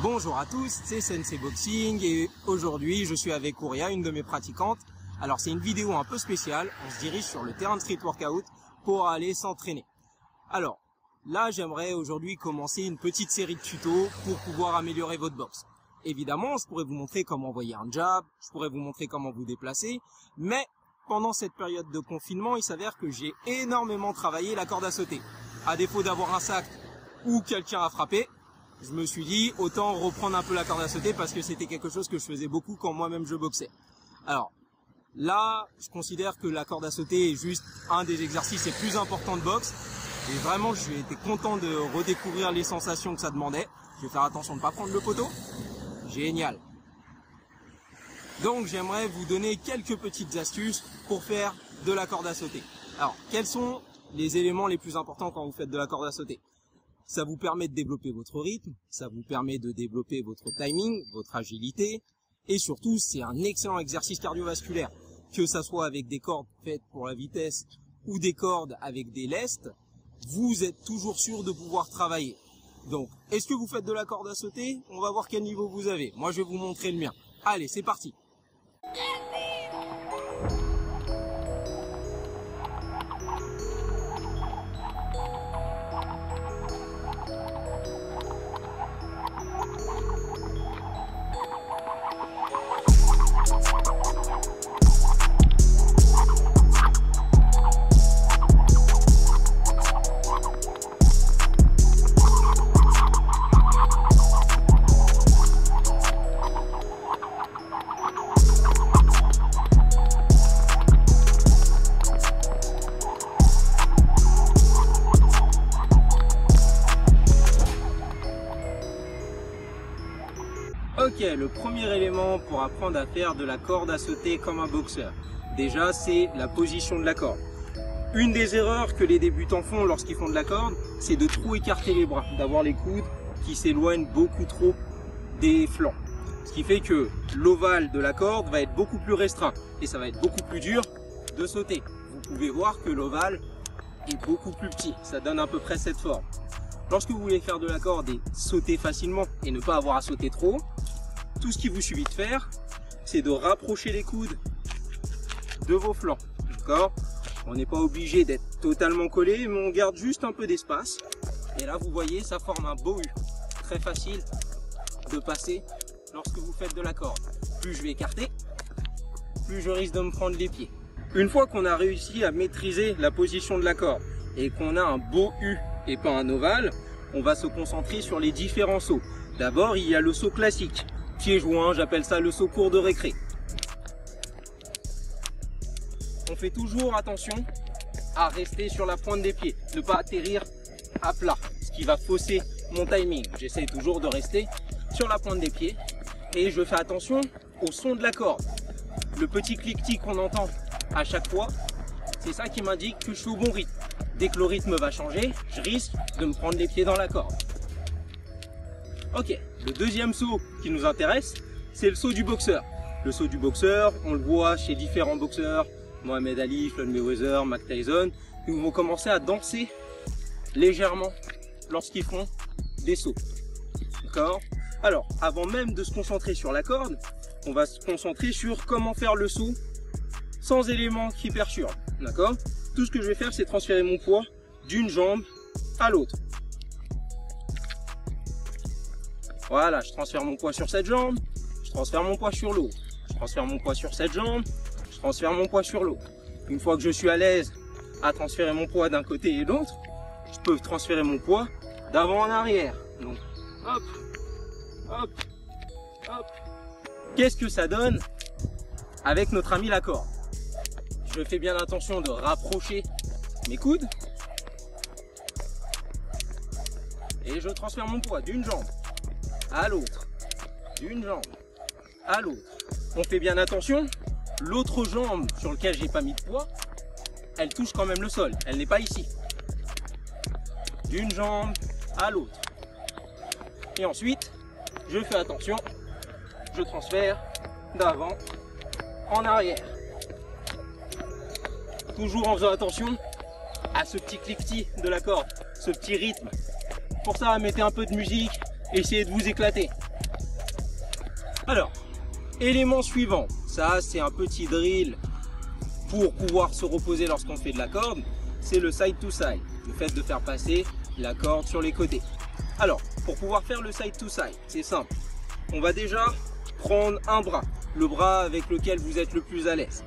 Bonjour à tous, c'est Sensei Boxing et aujourd'hui je suis avec Ouria, une de mes pratiquantes. Alors c'est une vidéo un peu spéciale, on se dirige sur le terrain de street workout pour aller s'entraîner. Alors là j'aimerais aujourd'hui commencer une petite série de tutos pour pouvoir améliorer votre boxe. Évidemment je pourrais vous montrer comment envoyer un jab, je pourrais vous montrer comment vous déplacer, mais pendant cette période de confinement il s'avère que j'ai énormément travaillé la corde à sauter. À défaut d'avoir un sac ou quelqu'un à frapper, je me suis dit autant reprendre un peu la corde à sauter parce que c'était quelque chose que je faisais beaucoup quand moi-même je boxais. Alors là, je considère que la corde à sauter est juste un des exercices les plus importants de boxe. Et vraiment, j'ai été content de redécouvrir les sensations que ça demandait. Je vais faire attention de ne pas prendre le poteau. Génial. Donc j'aimerais vous donner quelques petites astuces pour faire de la corde à sauter. Alors, quels sont les éléments les plus importants quand vous faites de la corde à sauter? Ça vous permet de développer votre rythme, ça vous permet de développer votre timing, votre agilité, et surtout c'est un excellent exercice cardiovasculaire. Que ça soit avec des cordes faites pour la vitesse ou des cordes avec des lestes, vous êtes toujours sûr de pouvoir travailler. Donc, est-ce que vous faites de la corde à sauter? On va voir quel niveau vous avez. Moi je vais vous montrer le mien. Allez, c'est parti. Ok, le premier élément pour apprendre à faire de la corde à sauter comme un boxeur, déjà c'est la position de la corde. Une des erreurs que les débutants font lorsqu'ils font de la corde, c'est de trop écarter les bras, d'avoir les coudes qui s'éloignent beaucoup trop des flancs. Ce qui fait que l'ovale de la corde va être beaucoup plus restreint et ça va être beaucoup plus dur de sauter. Vous pouvez voir que l'ovale est beaucoup plus petit, ça donne à peu près cette forme. Lorsque vous voulez faire de la corde et sauter facilement et ne pas avoir à sauter trop, tout ce qu'il vous suffit de faire, c'est de rapprocher les coudes de vos flancs. D'accord ? On n'est pas obligé d'être totalement collé, mais on garde juste un peu d'espace. Et là, vous voyez, ça forme un beau U. Très facile de passer lorsque vous faites de la corde. Plus je vais écarter, plus je risque de me prendre les pieds. Une fois qu'on a réussi à maîtriser la position de la corde et qu'on a un beau U et pas un ovale, on va se concentrer sur les différents sauts. D'abord, il y a le saut classique. Pieds joints, j'appelle ça le saut court de récré. On fait toujours attention à rester sur la pointe des pieds, ne pas atterrir à plat, ce qui va fausser mon timing. J'essaie toujours de rester sur la pointe des pieds et je fais attention au son de la corde. Le petit cliquetis qu'on entend à chaque fois, c'est ça qui m'indique que je suis au bon rythme. Dès que le rythme va changer, je risque de me prendre les pieds dans la corde. Ok, le deuxième saut qui nous intéresse, c'est le saut du boxeur. Le saut du boxeur, on le voit chez différents boxeurs, Mohamed Ali, Floyd Mayweather, Mike Tyson, ils vont commencer à danser légèrement lorsqu'ils font des sauts. D'accord ? Alors, avant même de se concentrer sur la corde, on va se concentrer sur comment faire le saut sans éléments qui perturbent. D'accord ? Tout ce que je vais faire, c'est transférer mon poids d'une jambe à l'autre. Voilà, je transfère mon poids sur cette jambe, je transfère mon poids sur l'autre. Je transfère mon poids sur cette jambe, je transfère mon poids sur l'autre. Une fois que je suis à l'aise à transférer mon poids d'un côté et de l'autre, je peux transférer mon poids d'avant en arrière. Donc, hop, hop, hop. Qu'est-ce que ça donne avec notre ami la corde? Je fais bien attention de rapprocher mes coudes et je transfère mon poids d'une jambe à l'autre, d'une jambe à l'autre. On fait bien attention, l'autre jambe sur laquelle j'ai pas mis de poids, elle touche quand même le sol, elle n'est pas ici. D'une jambe à l'autre. Et ensuite, je fais attention, je transfère d'avant en arrière. Toujours en faisant attention à ce petit cliquetis de la corde, ce petit rythme. Pour ça, mettez un peu de musique, essayez de vous éclater. Alors, élément suivant, ça c'est un petit drill pour pouvoir se reposer lorsqu'on fait de la corde, c'est le side to side, le fait de faire passer la corde sur les côtés. Alors, pour pouvoir faire le side to side, c'est simple. On va déjà prendre un bras, le bras avec lequel vous êtes le plus à l'aise.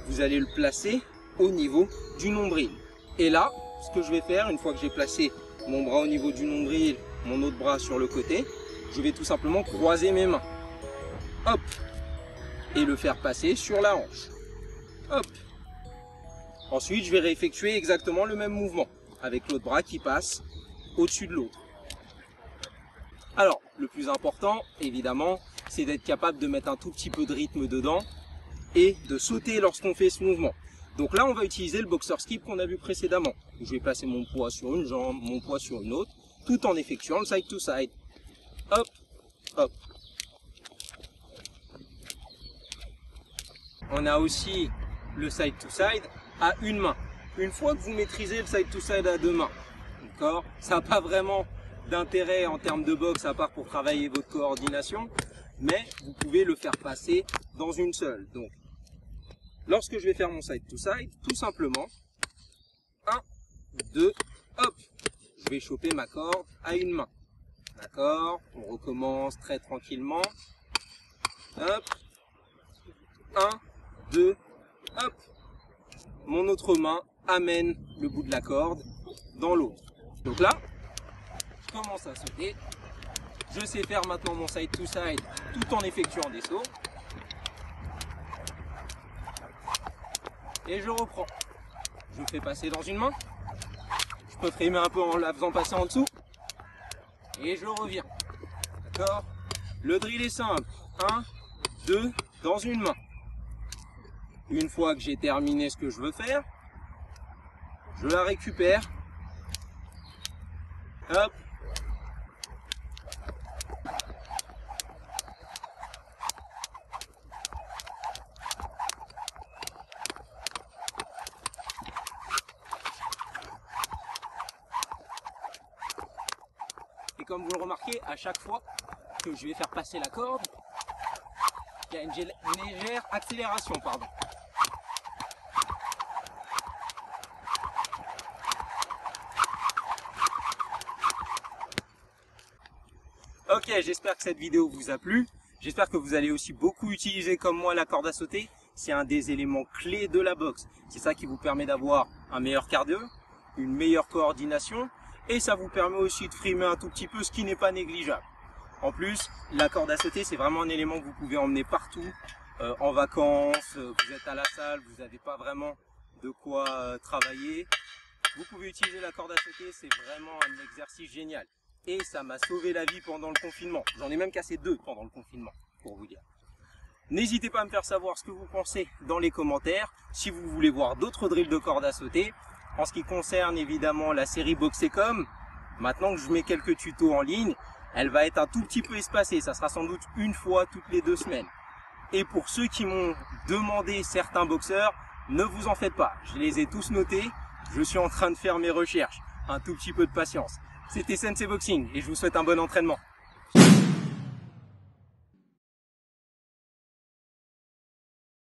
Vous allez le placer au niveau du nombril. Et là, ce que je vais faire, une fois que j'ai placé mon bras au niveau du nombril, mon autre bras sur le côté, je vais tout simplement croiser mes mains. Hop! Et le faire passer sur la hanche. Hop! Ensuite, je vais réeffectuer exactement le même mouvement avec l'autre bras qui passe au-dessus de l'autre. Alors, le plus important, évidemment, c'est d'être capable de mettre un tout petit peu de rythme dedans et de sauter lorsqu'on fait ce mouvement. Donc là, on va utiliser le boxer skip qu'on a vu précédemment. Je vais placer mon poids sur une jambe, mon poids sur une autre, tout en effectuant le side to side. Hop, hop. On a aussi le side to side à une main. Une fois que vous maîtrisez le side to side à deux mains, d'accord, ça n'a pas vraiment d'intérêt en termes de boxe à part pour travailler votre coordination, mais vous pouvez le faire passer dans une seule. Donc, lorsque je vais faire mon side to side, tout simplement, 1, 2, hop, je vais choper ma corde à une main. D'accord, on recommence très tranquillement. Hop, 1, 2, hop, mon autre main amène le bout de la corde dans l'autre. Donc là, je commence à sauter. Je sais faire maintenant mon side to side tout en effectuant des sauts. Et je reprends. Je fais passer dans une main. Je peux frimer un peu en la faisant passer en dessous. Et je reviens. D'accord? Le drill est simple. 1, 2, dans une main. Une fois que j'ai terminé ce que je veux faire, je la récupère. Hop. Et comme vous le remarquez, à chaque fois que je vais faire passer la corde, il y a une légère accélération, pardon. Ok, j'espère que cette vidéo vous a plu. J'espère que vous allez aussi beaucoup utiliser comme moi la corde à sauter. C'est un des éléments clés de la boxe. C'est ça qui vous permet d'avoir un meilleur cardio, une meilleure coordination et ça vous permet aussi de frimer un tout petit peu, ce qui n'est pas négligeable. En plus, la corde à sauter, c'est vraiment un élément que vous pouvez emmener partout, en vacances, vous êtes à la salle, vous n'avez pas vraiment de quoi travailler. Vous pouvez utiliser la corde à sauter, c'est vraiment un exercice génial. Et ça m'a sauvé la vie pendant le confinement. J'en ai même cassé 2 pendant le confinement, pour vous dire. N'hésitez pas à me faire savoir ce que vous pensez dans les commentaires. Si vous voulez voir d'autres drills de corde à sauter. En ce qui concerne évidemment la série Boxecom, maintenant que je mets quelques tutos en ligne, elle va être un tout petit peu espacée. Ça sera sans doute une fois toutes les 2 semaines. Et pour ceux qui m'ont demandé certains boxeurs, ne vous en faites pas. Je les ai tous notés. Je suis en train de faire mes recherches. Un tout petit peu de patience. C'était Sensei Boxing et je vous souhaite un bon entraînement.